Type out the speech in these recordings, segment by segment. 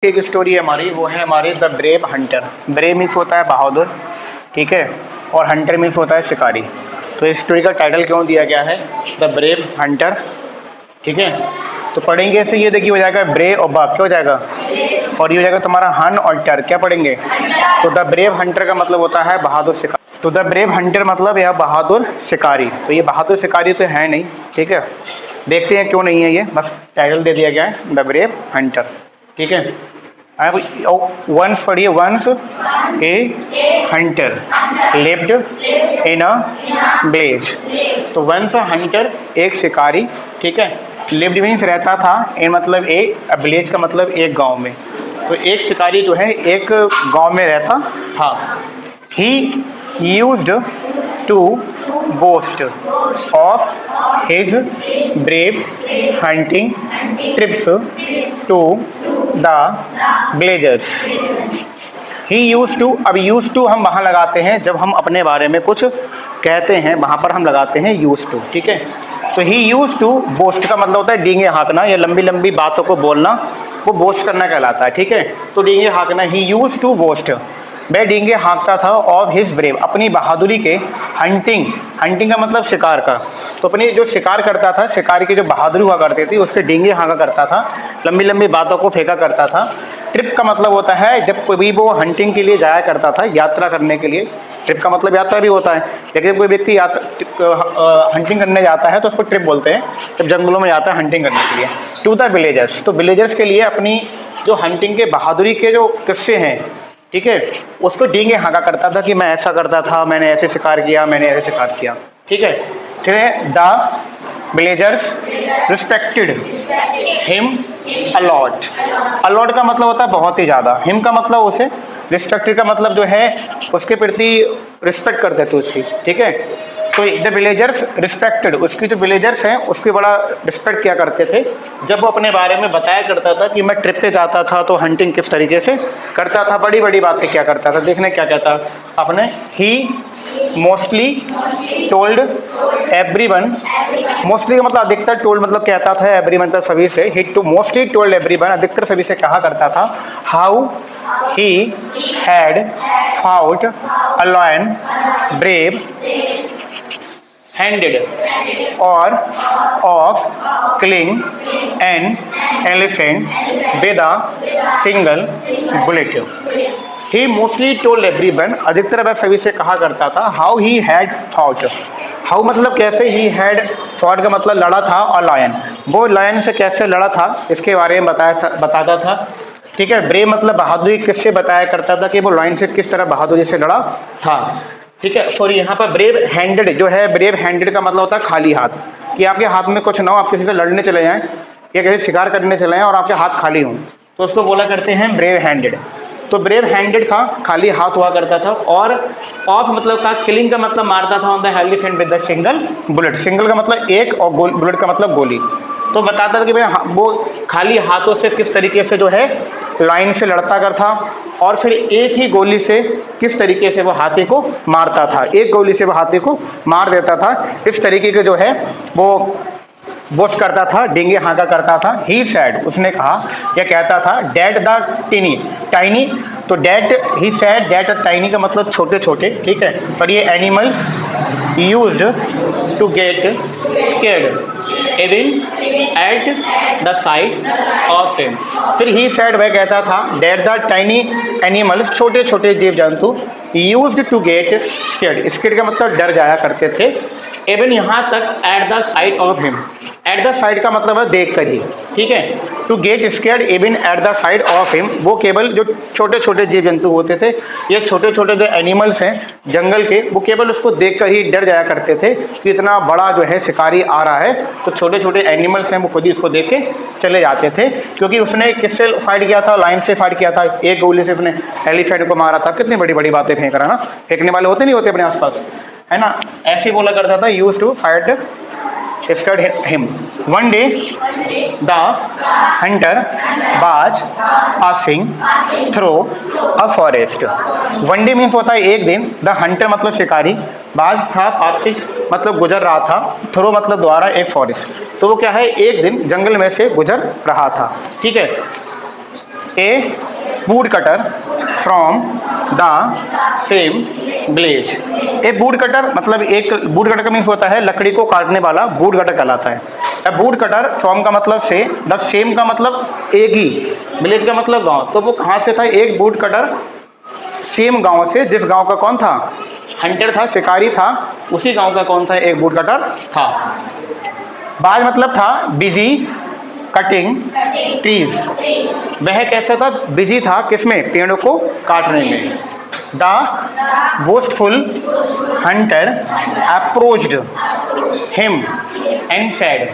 एक स्टोरी है हमारी, वो है हमारी the brave Hunter. Brave means होता है बहादुर, ठीक है, और हंटर मीन्स होता है शिकारी। तो इस स्टोरी का टाइटल क्यों दिया गया है, द ब्रेव हंटर, ठीक है। तो पढ़ेंगे ऐसे, ये देखिए हो जाएगा ब्रेव और बा, क्या हो जाएगा, और ये हो जाएगा तुम्हारा हन और टर, क्या पढ़ेंगे। तो द ब्रेव हंटर का मतलब होता है बहादुर शिकारी। तो द ब्रेव हंटर मतलब यह बहादुर शिकारी। तो ये बहादुर शिकारी तो है नहीं, ठीक है, देखते हैं क्यों नहीं है, ये बस टाइटल दे दिया गया है द ब्रेव हंटर, ठीक है। अब वंस पढ़िए, once a hunter lived in a village. तो वंस हंटर एक शिकारी, ठीक है, लिव्ड मीन्स रहता था, इन मतलब एक, विलेज का मतलब एक गांव में। तो एक शिकारी जो है एक गांव में रहता था। He used to boast of his brave hunting trips to the villagers. He used to, अब used to हम वहाँ लगाते हैं जब हम अपने बारे में कुछ कहते हैं, वहाँ पर हम लगाते हैं used to, ठीक है। तो he used to boast का मतलब होता है डींगे हाँकना या लंबी लंबी बातों को बोलना, वो बोस्ट करना कहलाता है, ठीक है। तो डींगे हाँकना, ही यूज्ड टू बोस्ट, वह डींगे हाँकता था, ऑफ हिज ब्रेव, अपनी बहादुरी के, हंटिंग, हंटिंग का मतलब शिकार का। तो अपनी जो शिकार करता था, शिकार की जो बहादुरी हुआ करती थी, उससे डींगे हाँका करता था, लंबी लंबी बातों को फेंका करता था। ट्रिप का मतलब होता है जब कोई वो हंटिंग के लिए जाया करता था, यात्रा करने के लिए। ट्रिप का मतलब यात्रा भी होता है, लेकिन कोई व्यक्ति हंटिंग करने जाता है तो उसको ट्रिप बोलते हैं, जब जंगलों में जाता है हंटिंग करने के लिए। टू द विलेजर्स, तो विलेजर्स के लिए अपनी जो हंटिंग के बहादुरी के जो किस्से हैं, ठीक है, उसको डींगे हाँका करता था कि मैं ऐसा करता था, मैंने ऐसे शिकार किया, मैंने ऐसे शिकार किया, ठीक है। फिर the villagers respected him a lot. A lot का मतलब होता है बहुत ही ज्यादा, हिम का मतलब उसे, रिस्पेक्टेड का मतलब जो है उसके प्रति रिस्पेक्ट करते थे उसकी, ठीक है। तो द विलेजर्स रिस्पेक्टेड, उसकी जो विलेजर्स हैं उसकी बड़ा रिस्पेक्ट किया करते थे जब वो अपने बारे में बताया करता था कि मैं ट्रिप पे जाता था तो हंटिंग किस तरीके से करता था, बड़ी बड़ी बातें क्या करता था। देखने क्या कहता अपने, ही मोस्टली टोल्ड एवरीवन, मोस्टली का मतलब अधिकतर, टोल्ड मतलब कहता था, एवरीवन मतलब सभी से, he too mostly told everyone, अधिकतर सभी से कहा करता था, how he had fought a lion brave handed or of killing an elephant with a single bullet. He mostly told everyone, अधिकतर वह सभी से कहा करता था, how he had fought, how मतलब कैसे, he had fought का मतलब लड़ा था, और lion, वो lion से कैसे लड़ा था इसके बारे में बताता था, ठीक है। ब्रेव मतलब बहादुरी किससे बताया करता था कि वो लायन से किस तरह बहादुरी से लड़ा था, ठीक है। सॉरी, यहाँ पर ब्रेव हैंडेड जो है, ब्रेव हैंडेड का मतलब होता है खाली हाथ, कि आपके हाथ में कुछ ना हो, आप किसी से लड़ने चले जाएं या किसी शिकार करने चले जाएं और आपके हाथ खाली हों, तो उसको बोला करते हैं ब्रेव हैंडेड। तो ब्रेव हैंडेड का खाली हाथ हुआ करता था, और ऑफ मतलब था, किलिंग का मतलब मारता था, on the elephant with the single bullet, single का मतलब एक और बुलेट का मतलब गोली। तो बताता था कि भाई वो खाली हाथों से किस तरीके से जो है लाइन से लड़ता कर था, और फिर एक ही गोली से किस तरीके से वो हाथी को मारता था, एक गोली से वो हाथी को मार देता था। इस तरीके के जो है वो बोस्ट करता था, डींगे हाँका करता था। ही सैड, उसने कहा, क्या कहता था, डैट द टीनी टाइनी, तो that he said, that tiny का मतलब छोटे छोटे, ठीक है। पर ये animals used to get scared even at the sight of him. फिर ही सैड, वह कहता था, डैट द टाइनी एनिमल्स, छोटे छोटे जीव जंतु, used to get scared, scared का मतलब डर जाया करते थे, इवन यहाँ तक at the sight of him, at the sight का मतलब है देख कर ही, ठीक है। To get scared even at the sight of him, वो केवल जो छोटे छोटे जीव जंतु होते थे, ये छोटे छोटे जो एनिमल्स हैं जंगल के, वो केवल उसको देख कर ही डर जाया करते थे कि इतना बड़ा जो है शिकारी आ रहा है। तो छोटे छोटे एनिमल्स हैं वो खुद ही उसको देख के चले जाते थे, क्योंकि उसने किससे फाइट किया था, लाइन से फाइट किया था, एक गोली से उसने एलिफेंट को मारा था। कितनी बड़ी बड़ी बातें फेंक रहा ना, फेंकने वाले होते नहीं होते अपने आसपास, है ना। ऐसे बोला करता था, use to fight scared him. One day, the hunter was passing through a forest. One day means होता है एक दिन, the hunter मतलब शिकारी, बाज था, passing मतलब गुजर रहा था, through मतलब द्वारा, एक फॉरेस्ट। तो वो क्या है, एक दिन जंगल में से गुजर रहा था, ठीक है। A wood cutter from the same village. A wood cutter मतलब एक वुड कटर का मीन्स होता है लकड़ी को काटने वाला, वुड कटर कहलाता है। ए वुड कटर फ्रॉम का मतलब से, द सेम का मतलब एक ही, विलेज का मतलब गांव। तो वो कहाँ से था? एक वुड कटर सेम गांव से, जिस गांव का कौन था? हंटर था, शिकारी था, उसी गांव का कौन था? एक वुड कटर था। बाज मतलब था बिजी कटिंग ट्रीज। वह कैसा था? बिजी था किसमें? पेड़ों को काटने में। The boastful Hunter approached him and said.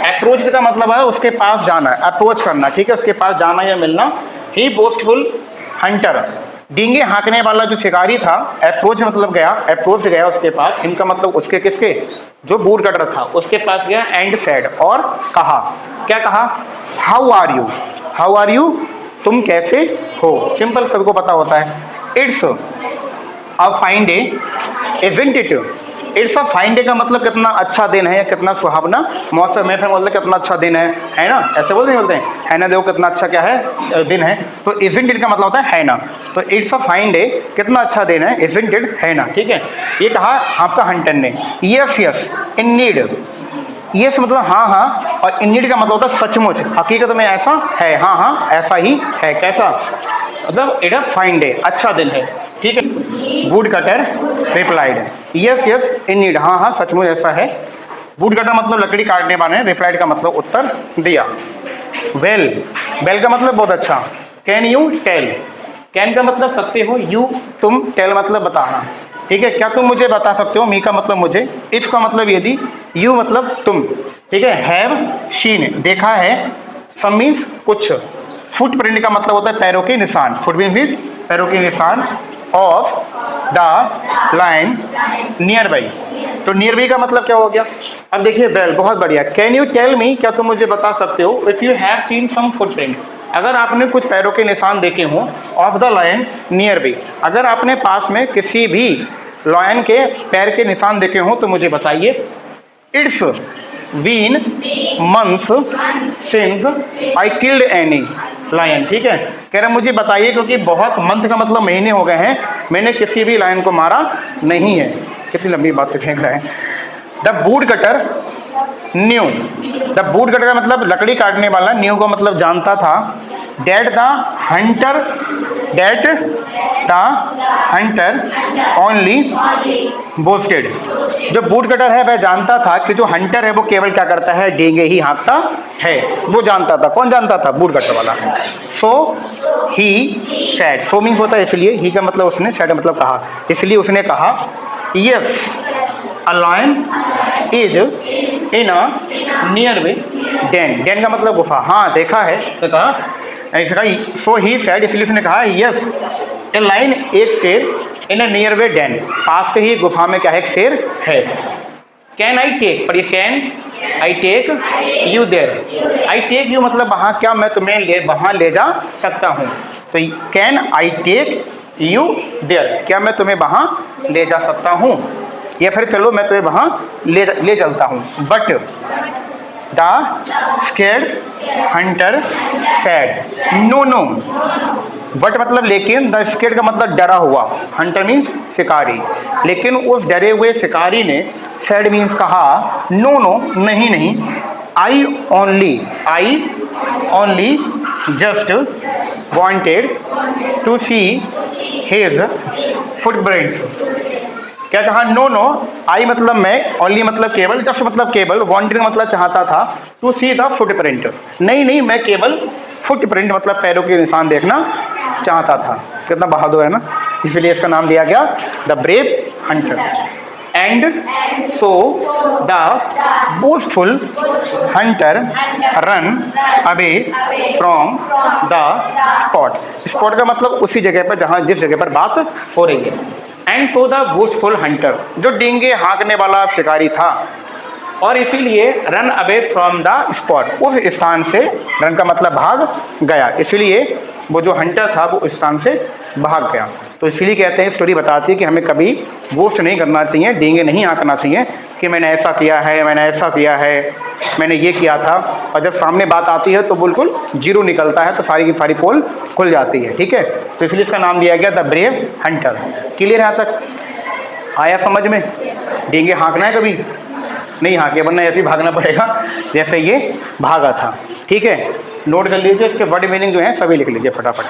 Approached का मतलब है उसके पास जाना, अप्रोच करना, ठीक है, उसके पास जाना या मिलना। ही बोस्टफुल हंटर, डींगे हाँकने वाला जो शिकारी था, अप्रोच मतलब गया, अप्रोच गया उसके पास, इनका मतलब उसके किसके? जो वुड कटर था उसके पास गया, एंड सेड और कहा, क्या कहा? How are you, how are you, तुम कैसे हो। सिंपल सबको पता होता है। It's a fine day isn't it. It's a fine day का मतलब कितना अच्छा दिन है या कितना सुहावना मौसम है, फिर बोलते कितना अच्छा दिन है ना, ऐसे बोलते हैं, है ना, देखो कितना अच्छा क्या है दिन है। तो इजंट इट का मतलब होता है ना। तो इट्स अ फाइन डे, कितना अच्छा दिन है, इजंट इट, है ना, ठीक है। ये कहा आपका हंटर ने। Yes yes in need, yes मतलब हाँ हाँ, और इन नीड का मतलब होता है सचमुच, हकीकत में ऐसा है, हाँ हाँ ऐसा ही है। कैसा? मतलब इट अ फाइन डे, अच्छा दिन है, ठीक है। Would cutter replied yes yes in need, हाँ हाँ सचमुच ऐसा है। वुड कटर मतलब लकड़ी काटने वाले, रिप्लाइड का मतलब उत्तर दिया। वेल, वेल का मतलब बहुत अच्छा। कैन यू टेल, कैन का मतलब सकते हो, यू तुम, टेल मतलब बताना, ठीक है। क्या तुम मुझे बता सकते हो? मी का मतलब मुझे, इफ का मतलब यदि, यू मतलब तुम, ठीक है। हैव शीन देखा है, सम मीन्स कुछ, फुटप्रिंट का मतलब होता है पैरों के निशान, फुटप्रिंट मीन्स पैरों के निशान, of the lion near by. तो नियर बाई का मतलब क्या हो गया? अब देखिए वेल, बहुत बढ़िया। कैन यू टेल मी, क्या तुम मुझे बता सकते हो, if you have seen some footprint, अगर आपने कुछ पैरों के निशान देखे हों, of the lion nearby, अगर आपने पास में किसी भी लॉयन के पैर के निशान देखे हों तो मुझे बताइए। It's been months since I killed any lion, ठीक है। कह रहे मुझे बताइए क्योंकि बहुत, मंथ का मतलब महीने हो गए हैं, मैंने किसी भी लायन को मारा नहीं है। कितनी लंबी बात से फेंक रहा है। The wood cutter new, the wood cutter का मतलब लकड़ी काटने वाला, न्यू का मतलब जानता था। That the hunter, that the hunter only boasted, जो वुड कटर है वह जानता था कि जो हंटर है वो केवल क्या करता है? डींगे ही हाँकता है, वो जानता था। कौन जानता था? वुड कटर वाला। सो ही सैड, सो मीन्स होता है इसलिए, ही का मतलब उसने, सैड मतलब कहा, इसलिए उसने कहा yes a lion is in a near way den, den का मतलब गुफा, हाँ देखा है, तो कहा। सो ही सैड, इसलिए उसने कहा यस ए लाइन, एक शेर, इन अ नियर वे डेन, पास से ही गुफा में क्या है? एक शेर है। कैन आई टेक, पर ये can I take you there, I take you मतलब वहाँ, क्या मैं तुम्हें वहाँ ले जा सकता हूँ। तो can I take you there, क्या मैं तुम्हें वहाँ ले जा सकता हूँ, या फिर चलो मैं तुम्हें वहाँ ले चलता हूँ। But the scared hunter said no no, but मतलब लेकिन, द स्केर्ड का मतलब डरा हुआ, हंटर मीन्स शिकारी, लेकिन उस डरे हुए शिकारी ने, सैड मीन्स कहा, नो नो नहीं नहीं, I only just wanted to see his footprints। क्या कहा? नो नो, आई मतलब मैं, ओनली मतलब केवल, जस्ट मतलब केवल, वांटेड मतलब चाहता था, टू सी द फुटप्रिंट, नहीं नहीं मैं केवल फुटप्रिंट मतलब पैरों के निशान देखना चाहता था। कितना बहादुर है ना, इसलिए इसका नाम दिया गया the brave Hunter. And so the boastful Hunter run away from the spot, spot का मतलब उसी जगह पर जहां, जिस जगह पर बात हो रही है। And so the boastful Hunter, जो डींगे हाँकने वाला शिकारी था, और इसीलिए run away from the spot, उस स्थान से, रन का मतलब भाग गया, इसलिए वो जो हंटर था वो उस स्थान से भाग गया। तो इसलिए कहते हैं, स्टोरी बताती है कि हमें कभी बोस्ट नहीं करना चाहिए, डींगे नहीं हाँकना चाहिए कि मैंने ऐसा किया है, मैंने ऐसा किया है, मैंने ये किया था। और जब सामने बात आती है तो बिल्कुल जीरो निकलता है, तो सारी की सारी पोल खुल जाती है। ठीक है, तो इसलिए इसका नाम दिया गया द ब्रेव हंटर। क्लियर है यहाँ तक? आया समझ में? डींगे हाँकना है कभी नहीं हाँके, वरना ऐसे ही भागना पड़ेगा जैसे ये भागा था। ठीक है, नोट कर लीजिए, इसके वर्ड मीनिंग जो है सभी लिख लीजिए फटाफट।